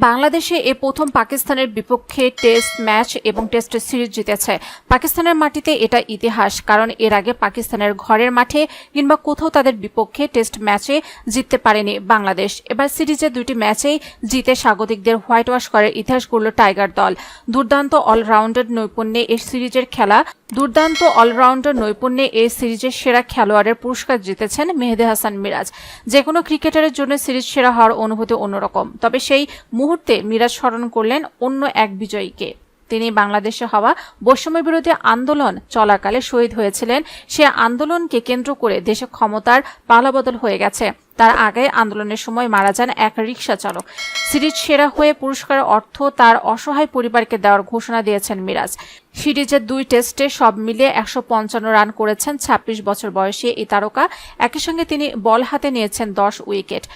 বাংলাদেশে এ প্রথম পাকিস্তানের বিপক্ষে টেস্ট ম্যাচ এবং টেস্ট সিরিজ জিতেছে। পাকিস্তানের মাটিতে এটা ইতিহাস, কারণ এর আগে পাকিস্তানের ঘরের মাঠে কিংবা কোথাও তাদের বিপক্ষে টেস্ট ম্যাচে জিততে পারেনি বাংলাদেশ। এবার সিরিজের দুটি ম্যাচেই জিতে স্বাগতিকদের হোয়াইট ওয়াশ করার ইতিহাস গড়ল টাইগার দল। দুর্দান্ত অলরাউন্ডার নৈপুণ্যে এই সিরিজের সেরা খেলোয়াড়ের পুরস্কার জিতেছেন মেহেদী হাসান মিরাজ। যে কোনো ক্রিকেটারের জন্য সিরিজ সেরা হওয়ার অনুভূতি অন্যরকম, তবে সেই মুহূর্তে মিরাজ স্মরণ করলেন অন্য এক বিজয়ীকে। তিনি বাংলাদেশে হওয়া বৈষম্য বিরোধী আন্দোলন চলাকালে শহীদ হয়েছিলেন। সে আন্দোলনকে কেন্দ্র করে দেশে ক্ষমতার পালাবদল হয়ে গেছে। তার আগে আন্দোলনের সময় মারা যান এক রিকশা চালক। সিরিজ সেরা হয়ে পুরস্কারের অর্থ তার অসহায় পরিবারকে দেওয়ার ঘোষণা দিয়েছেন মিরাজ। সিরিজের 2 টেস্টে সব মিলিয়ে 155 রান করেছেন 26 বছর বয়সী এই তারকা। একই সঙ্গে তিনি বল হাতে নিয়েছেন 10 উইকেট।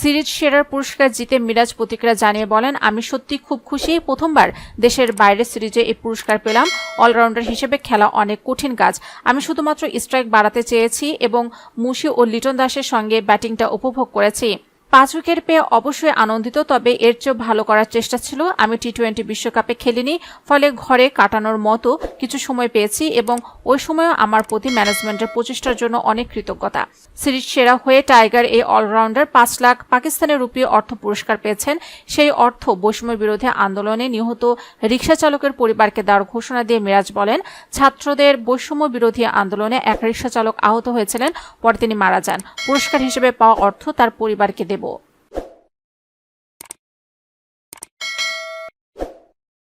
সিরিজ সেরার পুরস্কার জিতে মিরাজ প্রতিক্রিয়া জানিয়ে বলেন, আমি সত্যি খুব খুশি। প্রথমবার দেশের বাইরে সিরিজে এই পুরস্কার পেলাম। অলরাউন্ডার হিসেবে খেলা অনেক কঠিন কাজ। আমি শুধুমাত্র স্ট্রাইক বাড়াতে চেয়েছি এবং মুশি ও লিটন দাসের সঙ্গে ব্যাটিংটা উপভোগ করেছি। 5 উইকেট পেয়ে অবশ্যই আনন্দিত, তবে এর চেয়েও ভালো করার চেষ্টা ছিল। আমি টি-20 বিশ্বকাপে খেলিনি, ফলে ঘরে কাটানোর মতো কিছু সময় পেয়েছি এবং ওই সময়ও আমার প্রতি ম্যানেজমেন্টের প্রচেষ্টার জন্য অনেক কৃতজ্ঞতা। সিরিজ সেরা হয়ে টাইগার এই অলরাউন্ডার 5 লাখ পাকিস্তানের রুপি অর্থ পুরস্কার পেয়েছেন। সেই অর্থ বৈষম্য বিরোধী আন্দোলনে নিহত রিকশা চালকের পরিবারকে দেওয়ার ঘোষণা দিয়ে মিরাজ বলেন, ছাত্রদের বৈষম্য বিরোধী আন্দোলনে এক রিকশা চালক আহত হয়েছিলেন, পরে তিনি মারা যান। পুরস্কার হিসেবে পাওয়া অর্থ তার পরিবারকে দেব।